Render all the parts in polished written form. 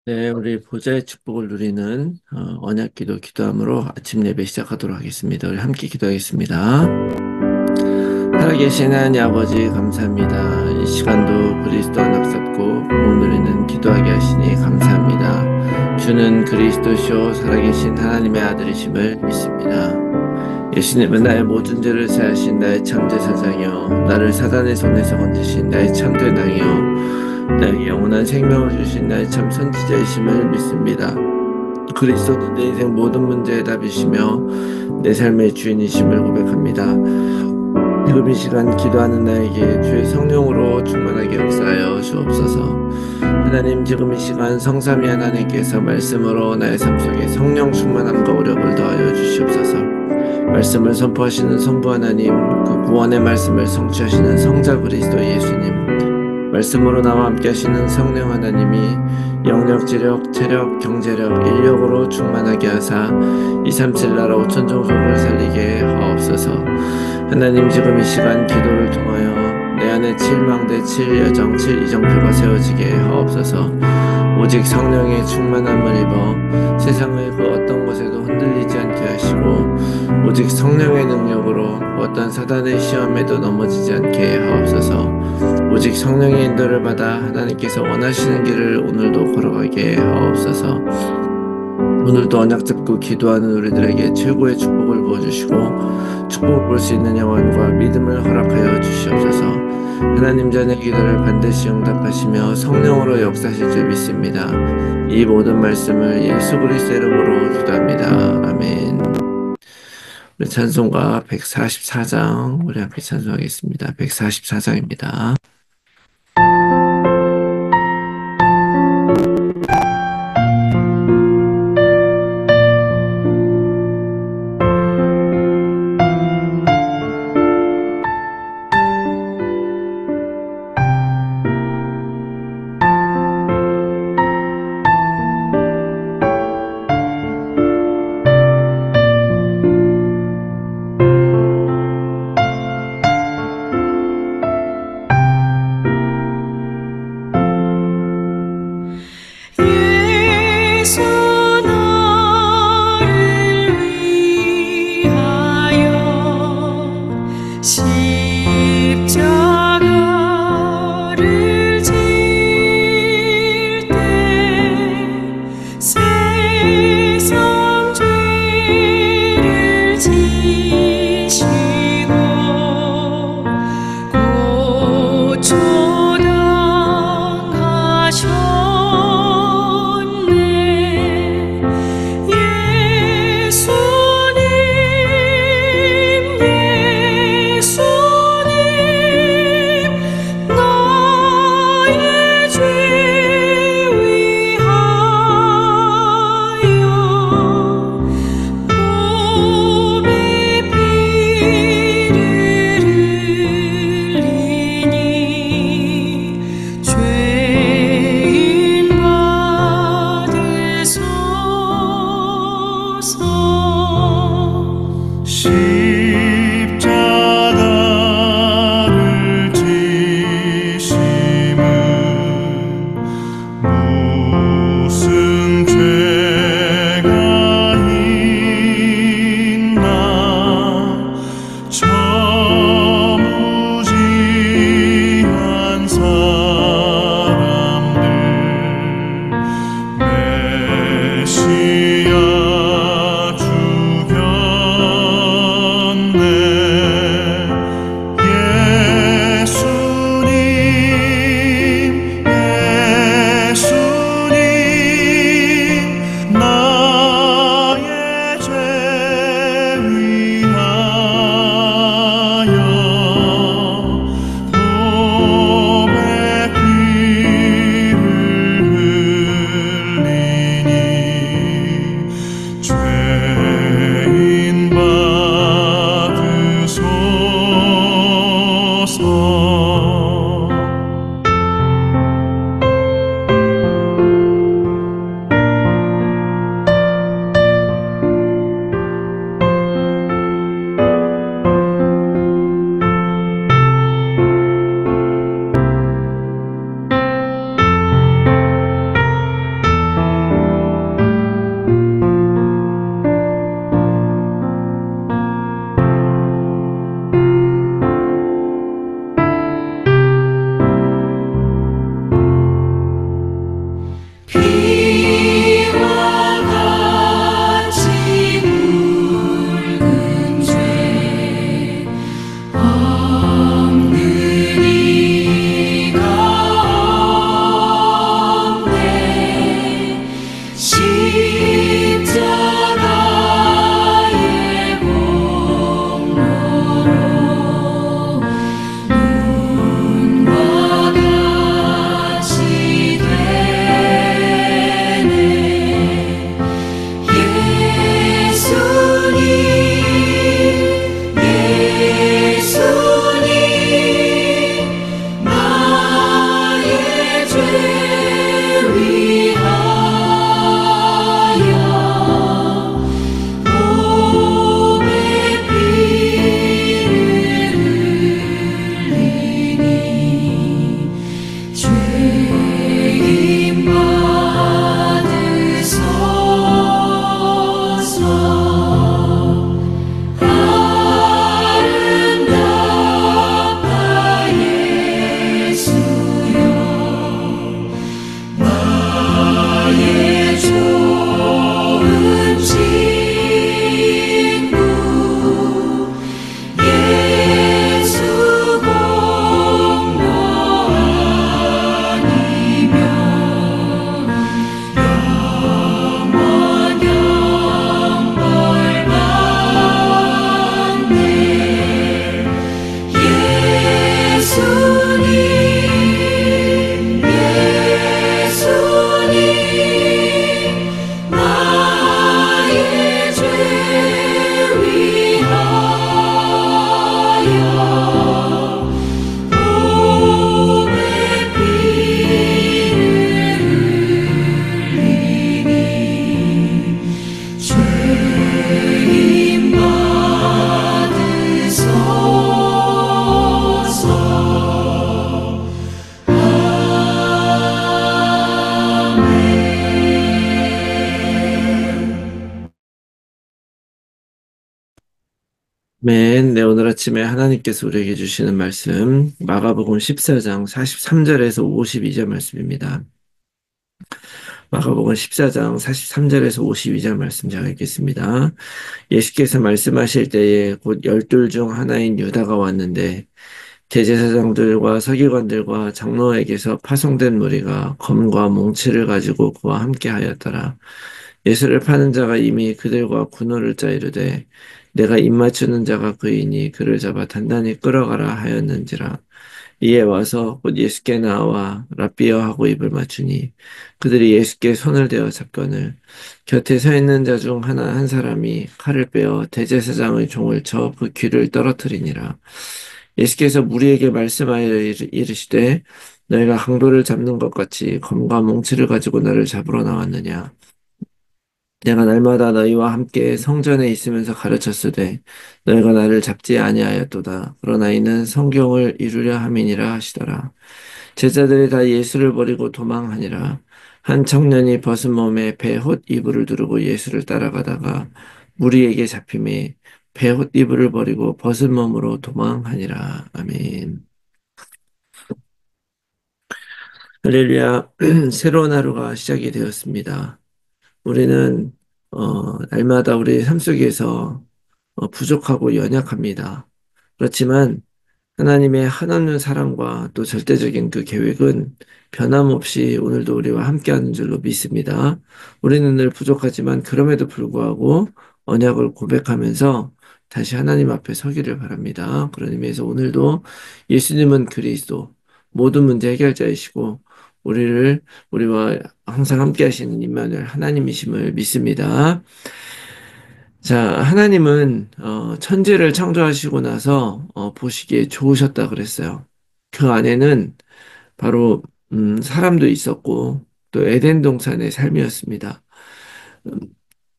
네, 우리 보좌의 축복을 누리는 언약 기도 기도함으로 아침 예배 시작하도록 하겠습니다. 우리 함께 기도하겠습니다. 살아계신 하나님 아버지 감사합니다. 이 시간도 그리스도 언약 잡고 복을 누리는 기도하게 하시니 감사합니다. 주는 그리스도시요 살아계신 하나님의 아들이심을 믿습니다. 예수님은 나의 모든 죄를 사하신 나의 참제사장이요 나를 사단의 손에서 건지신 나의 참된 왕이요 나에게 영원한 생명을 주신 나의 참 선지자이심을 믿습니다. 그리스도는 내 인생 모든 문제의 답이시며 내 삶의 주인이심을 고백합니다. 지금 이 시간 기도하는 나에게 주의 성령으로 충만하게 역사하여 주옵소서. 하나님, 지금 이 시간 성삼위 하나님께서 말씀으로 나의 삶 속에 성령 충만함과 오력을 더하여 주시옵소서. 말씀을 선포하시는 성부 하나님, 그 구원의 말씀을 성취하시는 성자 그리스도 예수님, 말씀으로 나와 함께 하시는 성령 하나님이 영력, 지력, 체력, 경제력, 인력으로 충만하게 하사 237 나라 5천 종족을 살리게 하옵소서. 하나님, 지금 이 시간 기도를 통하여 내 안에 7망대 7여정 7이정표가 세워지게 하옵소서. 오직 성령의 충만함을 입어 세상의 그 어떤 것에도 흔들리지 않게 하시고 오직 성령의 능력으로 어떤 사단의 시험에도 넘어지지 않게 하옵소서. 오직 성령의 인도를 받아 하나님께서 원하시는 길을 오늘도 걸어가게 하옵소서. 오늘도 언약 잡고 기도하는 우리들에게 최고의 축복을 부어주시고 축복을 볼 수 있는 영혼과 믿음을 허락하여 주시옵소서. 하나님 자녀의 기도를 반드시 응답하시며 성령으로 역사하실 줄 믿습니다. 이 모든 말씀을 예수 그리스도의 이름으로 기도합니다. 아멘. 우리 찬송가 144장 우리 함께 찬송하겠습니다. 144장입니다. 네, 오늘 아침에 하나님께서 우리에게 주시는 말씀, 마가복음 14장 43절에서 52절 말씀입니다. 마가복음 14장 43절에서 52절 말씀 제가 읽겠습니다. 예수께서 말씀하실 때에 곧 열둘 중 하나인 유다가 왔는데 대제사장들과 서기관들과 장로에게서 파송된 무리가 검과 몽치를 가지고 그와 함께 하였더라. 예수를 파는 자가 이미 그들과 군호를 짜 이르되 내가 입맞추는 자가 그이니 그를 잡아 단단히 끌어가라 하였는지라. 이에 와서 곧 예수께 나와 랍비여 하고 입을 맞추니 그들이 예수께 손을 대어 잡거늘 곁에 서 있는 자 중 하나 한 사람이 칼을 빼어 대제사장의 종을 쳐 그 귀를 떨어뜨리니라. 예수께서 무리에게 말씀하여 이르시되 너희가 강도를 잡는 것 같이 검과 몽치를 가지고 나를 잡으러 나왔느냐. 내가 날마다 너희와 함께 성전에 있으면서 가르쳤으되 너희가 나를 잡지 아니하였도다. 그러나 이는 성경을 이루려 함이니라 하시더라. 제자들이 다 예수를 버리고 도망하니라. 한 청년이 벗은 몸에 베옷 이불을 두르고 예수를 따라가다가 무리에게 잡힘에 베옷 이불을 버리고 벗은 몸으로 도망하니라. 아멘. 할렐루야. 새로운 하루가 시작이 되었습니다. 우리는 날마다 우리 삶 속에서 부족하고 연약합니다. 그렇지만 하나님의 한없는 사랑과 또 절대적인 그 계획은 변함없이 오늘도 우리와 함께하는 줄로 믿습니다. 우리는 늘 부족하지만 그럼에도 불구하고 언약을 고백하면서 다시 하나님 앞에 서기를 바랍니다. 그런 의미에서 오늘도 예수님은 그리스도 모든 문제 해결자이시고 우리와 항상 함께 하시는 임마누엘 하나님이심을 믿습니다. 자, 하나님은 천지를 창조하시고 나서 보시기에 좋으셨다 그랬어요. 그 안에는 바로 사람도 있었고 또 에덴 동산의 삶이었습니다. 음,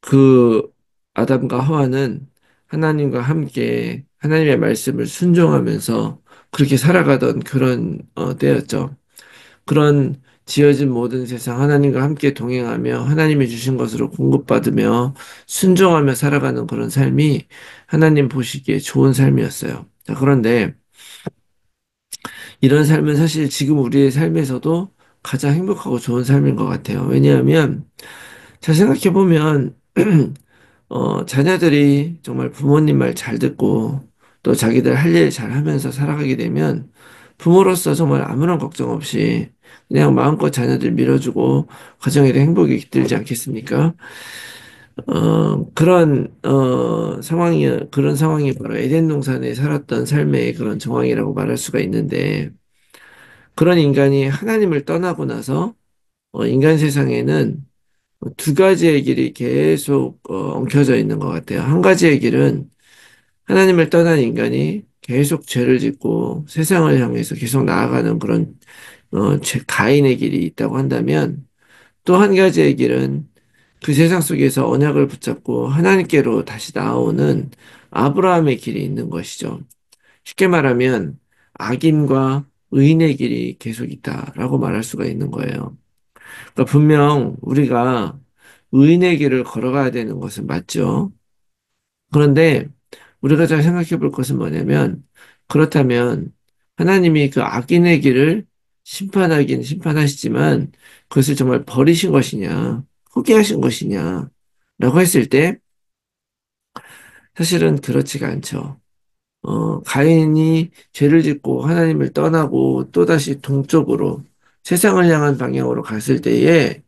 그 아담과 하와는 하나님과 함께 하나님의 말씀을 순종하면서 그렇게 살아가던 그런 때였죠. 그런 지어진 모든 세상 하나님과 함께 동행하며 하나님이 주신 것으로 공급받으며 순종하며 살아가는 그런 삶이 하나님 보시기에 좋은 삶이었어요. 자, 그런데 이런 삶은 사실 지금 우리의 삶에서도 가장 행복하고 좋은 삶인 것 같아요. 왜냐하면 잘 생각해 보면 자녀들이 정말 부모님 말 잘 듣고 또 자기들 할 일 잘 하면서 살아가게 되면 부모로서 정말 아무런 걱정 없이 그냥 마음껏 자녀들 밀어주고 가정에도 행복이 깃들지 않겠습니까? 그런 상황이 바로 에덴 동산에 살았던 삶의 그런 정황이라고 말할 수가 있는데 그런 인간이 하나님을 떠나고 나서 인간 세상에는 두 가지의 길이 계속 엉켜져 있는 것 같아요. 한 가지의 길은 하나님을 떠난 인간이 계속 죄를 짓고 세상을 향해서 계속 나아가는 그런 가인의 길이 있다고 한다면 또 한 가지의 길은 그 세상 속에서 언약을 붙잡고 하나님께로 다시 나아오는 아브라함의 길이 있는 것이죠. 쉽게 말하면 악인과 의인의 길이 계속 있다라고 말할 수가 있는 거예요. 그러니까 분명 우리가 의인의 길을 걸어가야 되는 것은 맞죠. 그런데 우리가 잘 생각해 볼 것은 뭐냐면 그렇다면 하나님이 그 악인의 길을 심판하긴 심판하시지만 그것을 정말 버리신 것이냐, 포기하신 것이냐, 라고 했을 때 사실은 그렇지가 않죠. 가인이 죄를 짓고 하나님을 떠나고 또다시 동쪽으로 세상을 향한 방향으로 갔을 때에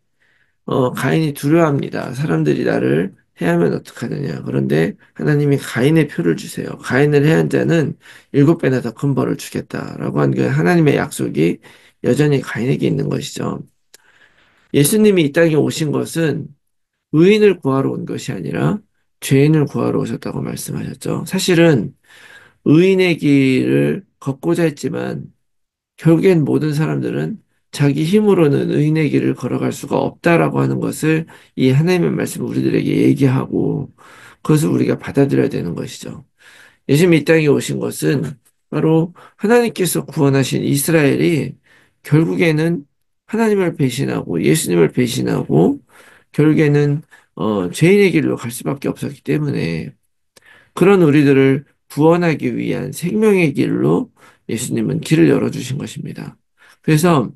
가인이 두려워합니다. 사람들이 나를 해하면 어떡하느냐. 그런데 하나님이 가인의 표를 주세요. 가인을 해한 자는 7배나 더 큰 벌을 주겠다라고 한 그 하나님의 약속이 여전히 가인에게 있는 것이죠. 예수님이 이 땅에 오신 것은 의인을 구하러 온 것이 아니라 죄인을 구하러 오셨다고 말씀하셨죠. 사실은 의인의 길을 걷고자 했지만 결국엔 모든 사람들은 자기 힘으로는 의인의 길을 걸어갈 수가 없다라고 하는 것을 이 하나님의 말씀을 우리들에게 얘기하고 그것을 우리가 받아들여야 되는 것이죠. 예수님이 이 땅에 오신 것은 바로 하나님께서 구원하신 이스라엘이 결국에는 하나님을 배신하고 예수님을 배신하고 결국에는 죄인의 길로 갈 수밖에 없었기 때문에 그런 우리들을 구원하기 위한 생명의 길로 예수님은 길을 열어주신 것입니다. 그래서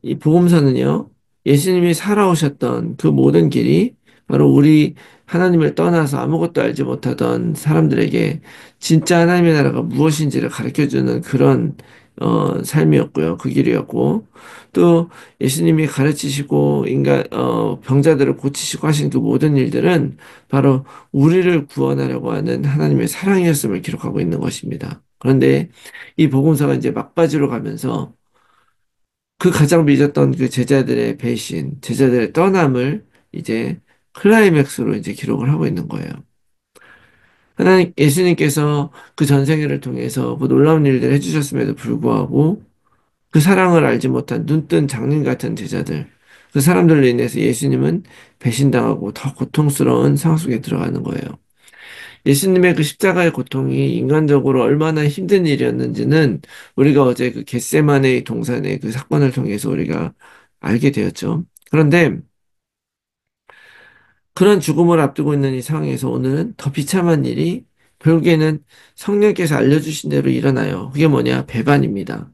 이 복음서는요, 예수님이 살아오셨던 그 모든 길이 바로 우리 하나님을 떠나서 아무것도 알지 못하던 사람들에게 진짜 하나님의 나라가 무엇인지를 가르쳐주는 그런 삶이었고요. 그 길이었고, 또 예수님이 가르치시고 병자들을 고치시고 하신 그 모든 일들은 바로 우리를 구원하려고 하는 하나님의 사랑이었음을 기록하고 있는 것입니다. 그런데 이 복음서가 이제 막바지로 가면서 그 가장 믿었던 그 제자들의 배신, 제자들의 떠남을 이제 클라이맥스로 이제 기록을 하고 있는 거예요. 예수님께서 그 전생애를 통해서 그 놀라운 일들을 해주셨음에도 불구하고 그 사랑을 알지 못한 눈뜬 장님 같은 제자들, 그 사람들로 인해서 예수님은 배신당하고 더 고통스러운 상황 속에 들어가는 거예요. 예수님의 그 십자가의 고통이 인간적으로 얼마나 힘든 일이었는지는 우리가 어제 그 겟세마네 동산의 그 사건을 통해서 우리가 알게 되었죠. 그런데 그런 죽음을 앞두고 있는 이 상황에서 오늘은 더 비참한 일이 결국에는 성령께서 알려주신 대로 일어나요. 그게 뭐냐? 배반입니다.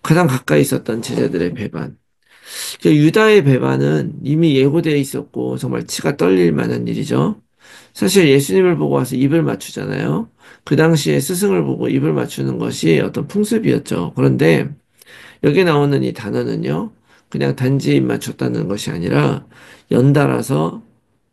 가장 가까이 있었던 제자들의 배반. 그 유다의 배반은 이미 예고되어 있었고 정말 치가 떨릴 만한 일이죠. 사실 예수님을 보고 와서 입을 맞추잖아요. 그 당시에 스승을 보고 입을 맞추는 것이 어떤 풍습이었죠. 그런데 여기 나오는 이 단어는요, 그냥 단지 입 맞췄다는 것이 아니라 연달아서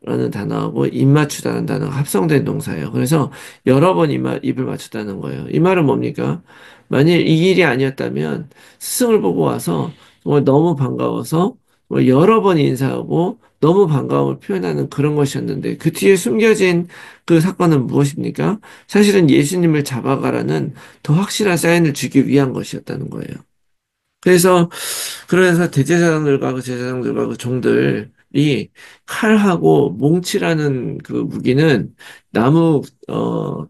라는 단어하고 입 맞추다는 단어가 합성된 동사예요. 그래서 여러 번 입을 맞췄다는 거예요. 이 말은 뭡니까? 만일 이 일이 아니었다면 스승을 보고 와서 정말 너무 반가워서 정말 여러 번 인사하고 너무 반가움을 표현하는 그런 것이었는데 그 뒤에 숨겨진 그 사건은 무엇입니까? 사실은 예수님을 잡아가라는 더 확실한 사인을 주기 위한 것이었다는 거예요. 그래서 대제사장들과 그 제사장들과 그 종들이 칼하고 몽치라는 그 무기는 나무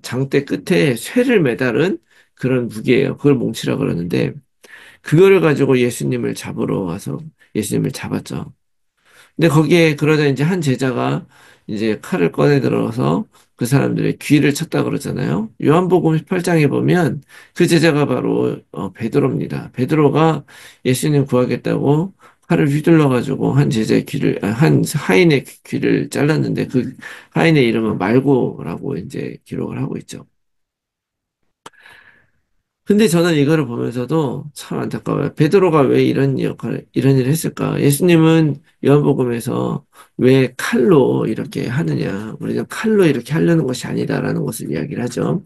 장대 끝에 쇠를 매달은 그런 무기예요. 그걸 몽치라 그러는데 그거를 가지고 예수님을 잡으러 와서 예수님을 잡았죠. 근데 거기에 그러자 이제 한 제자가 이제 칼을 꺼내 들어서 그 사람들의 귀를 쳤다 그러잖아요. 요한복음 18장에 보면 그 제자가 바로 베드로입니다. 베드로가 예수님 구하겠다고 칼을 휘둘러 가지고 한 제자의 한 하인의 귀를 잘랐는데 그 하인의 이름은 말고라고 이제 기록을 하고 있죠. 근데 저는 이거를 보면서도 참 안타까워요. 베드로가 왜 이런 일을 했을까? 예수님은 요한복음에서 왜 칼로 이렇게 하느냐? 우리는 칼로 이렇게 하려는 것이 아니다라는 것을 이야기를 하죠.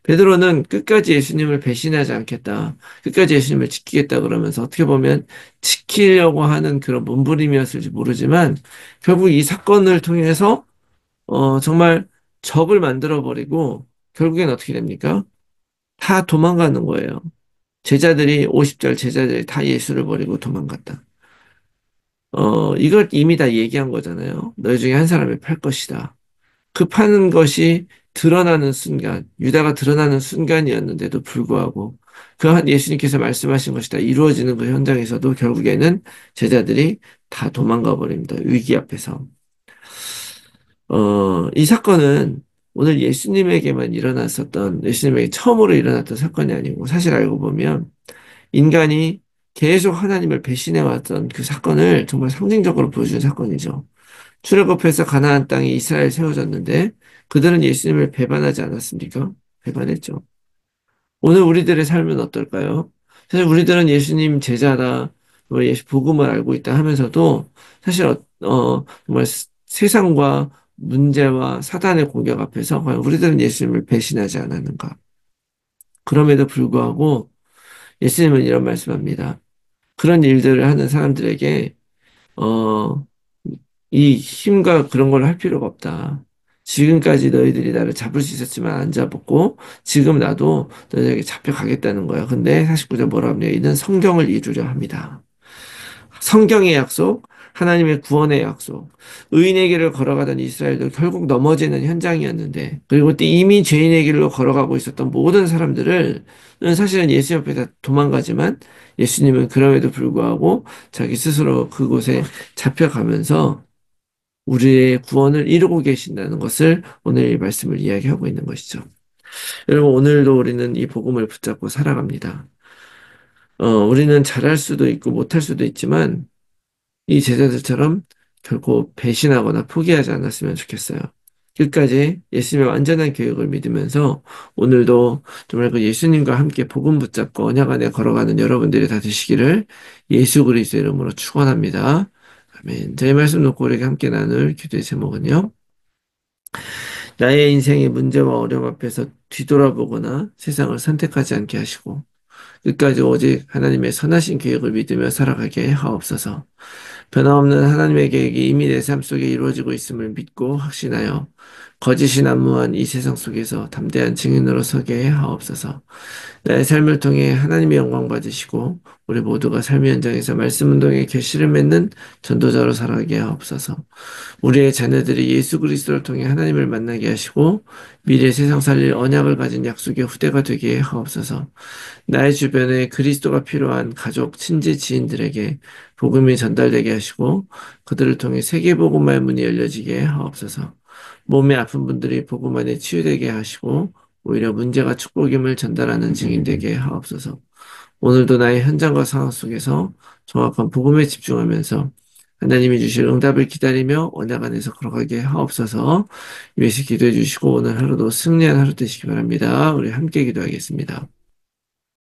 베드로는 끝까지 예수님을 배신하지 않겠다. 끝까지 예수님을 지키겠다 그러면서 어떻게 보면 지키려고 하는 그런 몸부림이었을지 모르지만 결국 이 사건을 통해서 정말 적을 만들어 버리고 결국엔 어떻게 됩니까? 다 도망가는 거예요. 제자들이 50절 제자들이 다 예수를 버리고 도망갔다. 이걸 이미 다 얘기한 거잖아요. 너희 중에 한 사람이 팔 것이다. 그 파는 것이 드러나는 순간, 유다가 드러나는 순간이었는데도 불구하고 예수님께서 말씀하신 것이 다 이루어지는 그 현장에서도 결국에는 제자들이 다 도망가 버립니다. 위기 앞에서. 이 사건은 오늘 예수님에게 처음으로 일어났던 사건이 아니고 사실 알고 보면 인간이 계속 하나님을 배신해 왔던 그 사건을 정말 상징적으로 보여준 사건이죠. 출애굽해서 가나안 땅에 이스라엘 세워졌는데 그들은 예수님을 배반하지 않았습니까? 배반했죠. 오늘 우리들의 삶은 어떨까요? 사실 우리들은 예수님 제자다, 뭐 예수 복음을 알고 있다 하면서도 사실 정말 세상과 문제와 사단의 공격 앞에서 과연 우리들은 예수님을 배신하지 않았는가? 그럼에도 불구하고 예수님은 이런 말씀합니다. 그런 일들을 하는 사람들에게 어, 이 힘과 그런 걸 할 필요가 없다. 지금까지 너희들이 나를 잡을 수 있었지만 안 잡았고 지금 나도 너희에게 잡혀가겠다는 거야. 근데 49절 뭐라 하냐? 이는 성경을 이루려 합니다. 성경의 약속, 하나님의 구원의 약속, 의인의 길을 걸어가던 이스라엘도 결국 넘어지는 현장이었는데, 그리고 또 이미 죄인의 길로 걸어가고 있었던 모든 사람들을 사실은 예수 옆에 다 도망가지만 예수님은 그럼에도 불구하고 자기 스스로 그곳에 잡혀가면서 우리의 구원을 이루고 계신다는 것을 오늘 이 말씀을 이야기하고 있는 것이죠. 여러분, 오늘도 우리는 이 복음을 붙잡고 살아갑니다. 우리는 잘할 수도 있고 못할 수도 있지만 이 제자들처럼 결코 배신하거나 포기하지 않았으면 좋겠어요. 끝까지 예수님의 완전한 교육을 믿으면서 오늘도 정말 그 예수님과 함께 복음 붙잡고 언약 안에 걸어가는 여러분들이 다 되시기를 예수 그리스도의 이름으로 축원합니다. 아멘. 저희 말씀 놓고 우리가 함께 나눌 기도의 제목은요. 나의 인생의 문제와 어려움 앞에서 뒤돌아보거나 세상을 선택하지 않게 하시고 끝까지 오직 하나님의 선하신 계획을 믿으며 살아가게 하옵소서. 변함없는 하나님의 계획이 이미 내 삶 속에 이루어지고 있음을 믿고 확신하여 거짓이 난무한 이 세상 속에서 담대한 증인으로 서게 하옵소서. 나의 삶을 통해 하나님의 영광 받으시고 우리 모두가 삶의 현장에서 말씀 운동의 결실을 맺는 전도자로 살아가게 하옵소서. 우리의 자녀들이 예수 그리스도를 통해 하나님을 만나게 하시고 미래 세상 살릴 언약을 가진 약속의 후대가 되게 하옵소서. 나의 주변에 그리스도가 필요한 가족, 친지, 지인들에게 복음이 전달되게 하시고 그들을 통해 세계 복음화의 문이 열려지게 하옵소서. 몸에 아픈 분들이 복음 안에 치유되게 하시고 오히려 문제가 축복임을 전달하는 증인 되게 하옵소서. 오늘도 나의 현장과 상황 속에서 정확한 복음에 집중하면서 하나님이 주실 응답을 기다리며 언약 안에서 걸어가게 하옵소서. 위에서 기도해 주시고 오늘 하루도 승리한 하루 되시기 바랍니다. 우리 함께 기도하겠습니다.